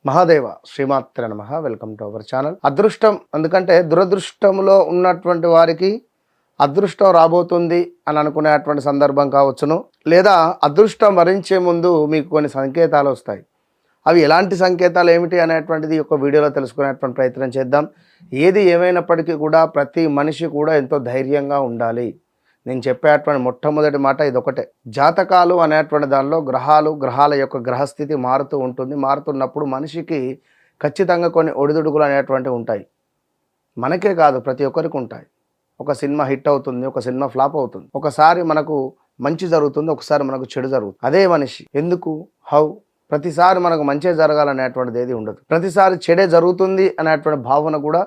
మహాదేవ శ్రీమాత్ర నమః. Welcome to our channel. అదృష్టం ఎందుకంటే దురదృష్టంలో ఉన్నటువంటి వారికి అదృష్టం రాబోతుంది అని అనుకునేటువంటి సందర్భం కావచ్చును, లేదా అదృష్టం వరించే ముందు మీకు కొన్ని సంకేతాలు వస్తాయి. అవి ఎలాంటి సంకేతాలు ఏమిటి అనేటువంటిది ఒక వీడియోలో తెలుసుకునేటువంటి ప్రయత్నం చేద్దాం. ఏది ఏమైనప్పటికీ కూడా ప్రతి మనిషి కూడా ఎంతో ధైర్యంగా ఉండాలి. నేను చెప్పేటువంటి మొట్టమొదటి మాట ఇదొకటే. జాతకాలు అనేటువంటి దానిలో గ్రహాల యొక్క గ్రహస్థితి మారుతూ ఉంటుంది. మారుతున్నప్పుడు మనిషికి ఖచ్చితంగా కొన్ని ఒడిదుడుకులు అనేటువంటివి ఉంటాయి. మనకే కాదు, ప్రతి ఒక్కరికి ఉంటాయి. ఒక సినిమా హిట్ అవుతుంది, ఒక సినిమా ఫ్లాప్ అవుతుంది. ఒకసారి మనకు మంచి జరుగుతుంది, ఒకసారి మనకు చెడు జరుగుతుంది. అదే మనిషి ఎందుకు ప్రతిసారి మనకు మంచి జరగాలనేటువంటిది ఏది ఉండదు. ప్రతిసారి చెడే జరుగుతుంది అనేటువంటి భావన కూడా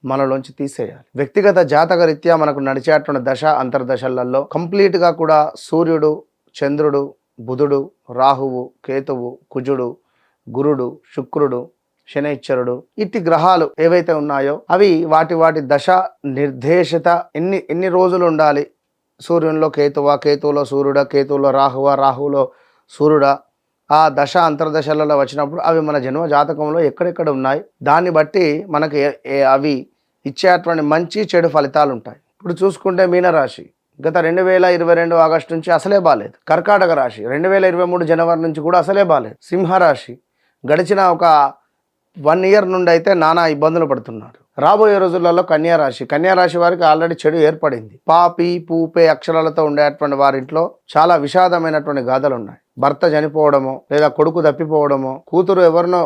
మనలోంచి తీసేయాలి. వ్యక్తిగత జాతక రీత్యా మనకు నడిచేటువంటి దశ అంతర్దశలలో కంప్లీట్గా కూడా సూర్యుడు, చంద్రుడు, బుధుడు, రాహువు, కేతువు, కుజుడు, గురుడు, శుక్రుడు, శనైశ్వరుడు, ఇట్టి గ్రహాలు ఏవైతే ఉన్నాయో అవి వాటి దశ నిర్దేశిత ఎన్ని రోజులు ఉండాలి. సూర్యునిలో కేతువులో సూర్యుడా, కేతువులో రాహువులో సూర్యుడా, ఆ దశ అంతర్దశలలో వచ్చినప్పుడు అవి మన జన్మ జాతకంలో ఎక్కడెక్కడ ఉన్నాయి, దాన్ని బట్టి మనకి అవి ఇచ్చేటువంటి మంచి చెడు ఫలితాలు ఉంటాయి. ఇప్పుడు చూసుకుంటే మీనరాశి గత 2022 ఆగస్టు నుంచి అసలే బాలేదు. కర్కాటక రాశి 2023 జనవరి నుంచి కూడా అసలే బాలేదు. సింహరాశి గడిచిన ఒక 1 ఇయర్ నుండి అయితే నానా ఇబ్బందులు పడుతున్నారు. రాబోయే రోజులలో కన్యారాశి వారికి ఆల్రెడీ చెడు ఏర్పడింది. పాపి పూపే అక్షరాలతో ఉండేటువంటి వారింట్లో చాలా విషాదమైనటువంటి గాథలు ఉన్నాయి. భర్త చనిపోవడమో, లేదా కొడుకు తప్పిపోవడమో, కూతురు ఎవరినో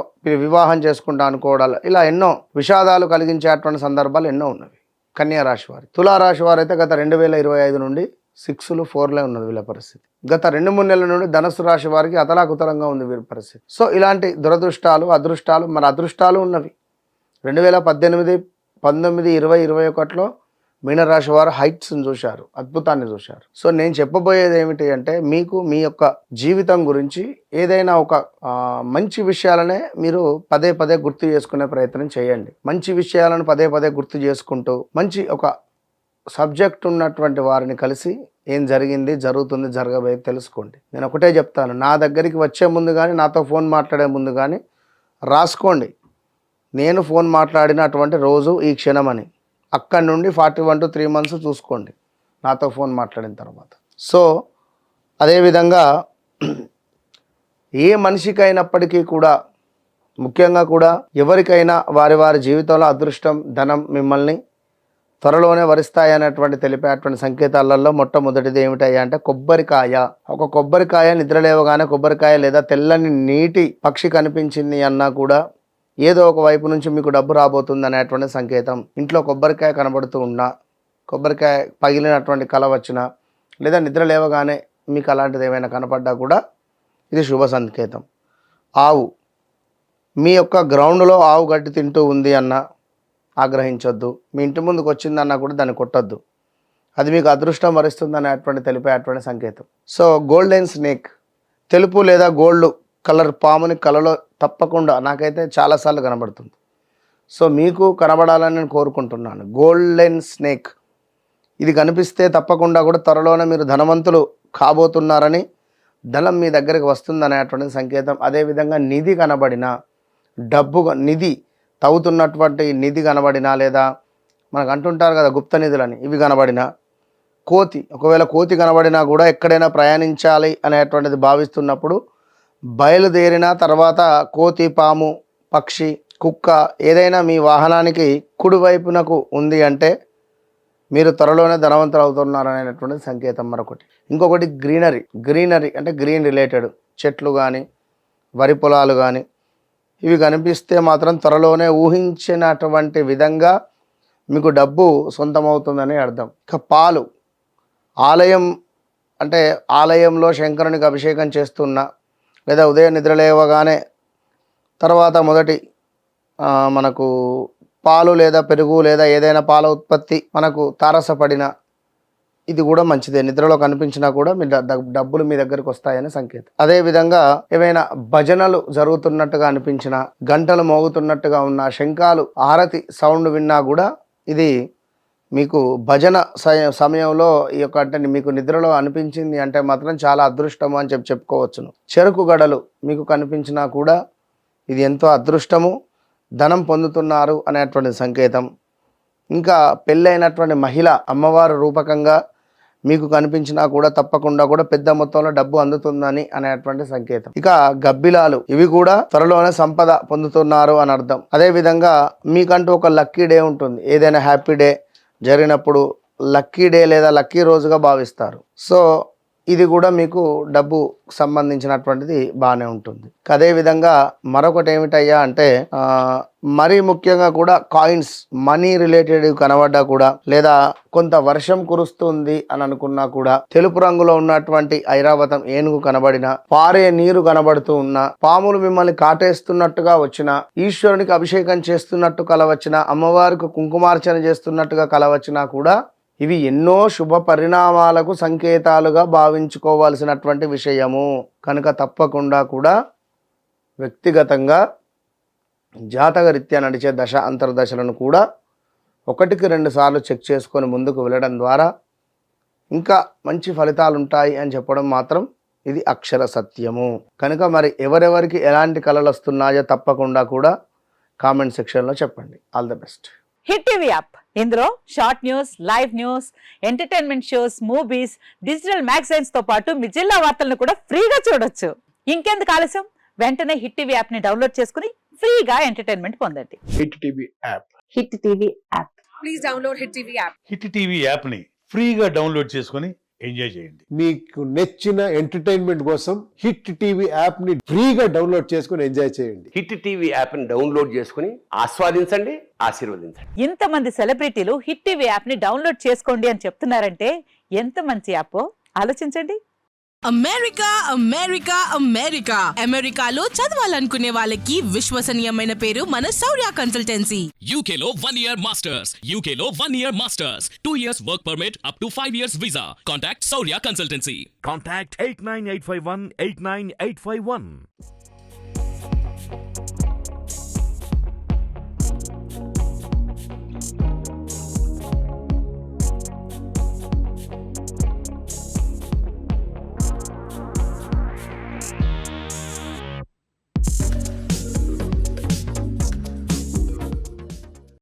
వివాహం చేసుకుంటా అనుకోవడాలు, ఇలా ఎన్నో విషాదాలు కలిగించేటువంటి సందర్భాలు ఎన్నో ఉన్నవి కన్యారాశి వారి. తులారాశి వారైతే గత 2025 నుండి 6లు 4లే ఉన్నది వీళ్ళ పరిస్థితి. గత 2-3 నెలల నుండి ధనుసు రాశి వారికి అతలాకుతలంగా ఉంది వీరి పరిస్థితి. సో ఇలాంటి దురదృష్టాలు, అదృష్టాలు, మన అదృష్టాలు ఉన్నవి. 2018, 19, 20, 21లో మీనరాశి వారు హైట్స్ని చూశారు, అద్భుతాన్ని చూశారు. సో నేను చెప్పబోయేది ఏమిటి అంటే, మీకు మీ యొక్క జీవితం గురించి ఏదైనా ఒక మంచి విషయాలనే మీరు పదే పదే గుర్తు చేసుకునే ప్రయత్నం చేయండి. మంచి విషయాలను పదే పదే గుర్తు చేసుకుంటూ మంచి ఒక సబ్జెక్ట్ ఉన్నటువంటి వారిని కలిసి ఏం జరిగింది, జరుగుతుంది, జరగబోయేది తెలుసుకోండి. నేను ఒకటే చెప్తాను, నా దగ్గరికి వచ్చే ముందు కానీ, నాతో ఫోన్ మాట్లాడే ముందు కానీ రాసుకోండి, నేను ఫోన్ మాట్లాడినటువంటి రోజు ఈ క్షణం అని. అక్కడి నుండి 41 to 3 months చూసుకోండి నాతో ఫోన్ మాట్లాడిన తర్వాత. సో అదేవిధంగా ఏ మనిషికైనప్పటికీ కూడా, ముఖ్యంగా కూడా ఎవరికైనా వారి జీవితంలో అదృష్టం, ధనం మిమ్మల్ని త్వరలోనే వరిస్తాయనేటువంటి తెలిపేటువంటి సంకేతాలలో మొట్టమొదటిది ఏమిటయ్యా అంటే కొబ్బరికాయ. ఒక కొబ్బరికాయ నిద్రలేవగానే కొబ్బరికాయ లేదా తెల్లని నీటి పక్షి కనిపించింది అన్నా కూడా ఏదో ఒక వైపు నుంచి మీకు డబ్బు రాబోతుంది అనేటువంటి సంకేతం. ఇంట్లో కొబ్బరికాయ కనబడుతూ ఉన్నా, కొబ్బరికాయ పగిలినటువంటి కల వచ్చినా, లేదా నిద్ర లేవగానే మీకు అలాంటిది ఏమైనా కనపడ్డా కూడా ఇది శుభ సంకేతం. ఆవు, మీ యొక్క గ్రౌండ్లో ఆవు గడ్డి తింటూ ఉంది అన్నా ఆగ్రహించొద్దు. మీ ఇంటి ముందుకు వచ్చిందన్నా కూడా దాన్ని కొట్టద్దు. అది మీకు అదృష్టం వరిస్తుంది అనేటువంటి తెలిపేటువంటి సంకేతం. సో గోల్డెన్ స్నేక్, తెలుపు లేదా గోల్డ్ కలర్ పాముని కలలో తప్పకుండా నాకైతే చాలాసార్లు కనబడుతుంది. సో మీకు కనబడాలని నేను కోరుకుంటున్నాను. గోల్డెన్ స్నేక్ ఇది కనిపిస్తే తప్పకుండా కూడా త్వరలోనే మీరు ధనవంతులు కాబోతున్నారని, ధనం మీ దగ్గరికి వస్తుంది అనేటువంటి సంకేతం. అదేవిధంగా నిధి కనబడిన, నిధి తవ్వుతున్నటువంటి నిధి కనబడినా, లేదా మనకు అంటుంటారు కదా గుప్త నిధులని, ఇవి కనబడినా, ఒకవేళ కోతి కనబడినా కూడా ఎక్కడైనా ప్రయాణించాలి అనేటువంటిది భావిస్తున్నప్పుడు బయలుదేరిన తర్వాత కోతి, పాము, పక్షి, కుక్క ఏదైనా మీ వాహనానికి కుడివైపునకు ఉంది అంటే మీరు త్వరలోనే ధనవంతులు అవుతున్నారనేటువంటి సంకేతం మరొకటి. ఇంకొకటి గ్రీనరీ అంటే గ్రీన్ రిలేటెడ్ చెట్లు కానీ, వరి పొలాలు కానీ ఇవి కనిపిస్తే మాత్రం త్వరలోనే ఊహించినటువంటి విధంగా మీకు డబ్బు సొంతమవుతుందని అర్థం. ఇక పాలు, ఆలయంలో శంకరునికి అభిషేకం చేస్తున్నా, లేదా ఉదయం నిద్రలేవగానే తర్వాత మొదటి మనకు పాలు లేదా పెరుగు లేదా ఏదైనా పాల ఉత్పత్తి మనకు తారసపడిన, ఇది కూడా మంచిదే. నిద్రలో కనిపించినా కూడా మీ డబ్బులు మీ దగ్గరికి వస్తాయని సంకేతం. అదేవిధంగా ఏవైనా భజనలు జరుగుతున్నట్టుగా అనిపించినా, గంటలు మోగుతున్నట్టుగా ఉన్న, శంఖాలు ఆరతి సౌండ్ విన్నా కూడా ఇది మీకు భజన సమయంలో ఈ యొక్క అంటే మీకు నిద్రలో అనిపించింది అంటే మాత్రం చాలా అదృష్టము అని చెప్పుకోవచ్చును. చెరుకు గడలు మీకు కనిపించినా కూడా ఇది ఎంతో అదృష్టము, ధనం పొందుతున్నారు అనేటువంటి సంకేతం. ఇంకా పెళ్ళైనటువంటి మహిళ అమ్మవారు రూపకంగా మీకు కనిపించినా కూడా తప్పకుండా కూడా పెద్ద మొత్తంలో డబ్బు అందుతుందని అనేటువంటి సంకేతం. ఇక గబ్బిలాలు, ఇవి కూడా త్వరలోనే సంపద పొందుతున్నారు అని అర్థం. అదేవిధంగా మీకంటూ ఒక లక్కీ డే ఉంటుంది. ఏదైనా హ్యాపీ డే జరిగినప్పుడు లక్కీ డే లేదా లక్కీ రోజుగా భావిస్తారు. సో ఇది కూడా మీకు డబ్బు సంబంధించినటువంటిది బాగానే ఉంటుంది. అదేవిధంగా మరొకటి ఏమిటయ్యా అంటే మరీ ముఖ్యంగా కూడా కాయిన్స్, మనీ రిలేటెడ్ కనబడ్డా కూడా, లేదా కొంత వర్షం కురుస్తుంది అని అనుకున్నా కూడా, తెలుపు రంగులో ఉన్నటువంటి ఐరావతం ఏనుగు కనబడినా, పారే నీరు కనబడుతూ ఉన్నా, పాములు మిమ్మల్ని కాటేస్తున్నట్టుగా వచ్చినా, ఈశ్వరునికి అభిషేకం చేస్తున్నట్టు కలవచ్చినా, అమ్మవారికి కుంకుమార్చన చేస్తున్నట్టుగా కలవచ్చినా కూడా ఇవి ఎన్నో శుభ పరిణామాలకు సంకేతాలుగా భావించుకోవాల్సినటువంటి విషయము. కనుక తప్పకుండా కూడా వ్యక్తిగతంగా జాతకరీత్యా నడిచే దశ అంతర్దశలను కూడా 1-2 సార్లు చెక్ చేసుకొని ముందుకు వెళ్ళడం ద్వారా ఇంకా మంచి ఫలితాలు ఉంటాయి అని చెప్పడం మాత్రం ఇది అక్షర సత్యము. కనుక మరి ఎవరెవరికి ఎలాంటి కళలు వస్తున్నాయో తప్పకుండా కూడా కామెంట్ సెక్షన్లో చెప్పండి. All the best. Hit TV app, ఇందులో short news, live news, entertainment shows, movies, digital magazines తో పాటు మీ జిల్లా వార్తలను కూడా ఫ్రీగా చూడొచ్చు. ఇంకెందుకు ఆలస్యం, వెంటనే హిట్ టీవీ యాప్ ని డౌన్లోడ్ చేసుకుని ఫ్రీగా ఎంటర్టైన్మెంట్ పొందండి. Hit TV app. Hit TV app. Please download hit TV app. Hit TV యాప్ని ఫ్రీగా డౌన్లోడ్ చేసుకొని ఎంజాయ్ చేయండి. మీకు నచ్చిన ఎంటర్టైన్మెంట్ కోసం హిట్ టీవీ యాప్ ని ఫ్రీగా డౌన్లోడ్ చేసుకుని ఎంజాయ్ చేయండి. హిట్ టీవీ యాప్ని డౌన్లోడ్ చేసుకుని ఆస్వాదించండి, ఆశీర్వదించండి. ఇంతమంది సెలబ్రిటీలు హిట్ టీవీ యాప్ ని డౌన్లోడ్ చేసుకోండి అని చెప్తున్నారంటే ఎంత మంచి యాప్ ఆలోచించండి. అమెరికా అమెరికా అమెరికా అమెరికాలో చదవాలనుకునే వాళ్ళకి విశ్వసనీయమైన పేరు మన శౌర్య కన్సల్టెన్సీ. UK లో 1 year masters, UK లో 1 year masters, 2 years work permit up to 5 years visa. Contact Saurya Consultancy. Contact 89851 89851.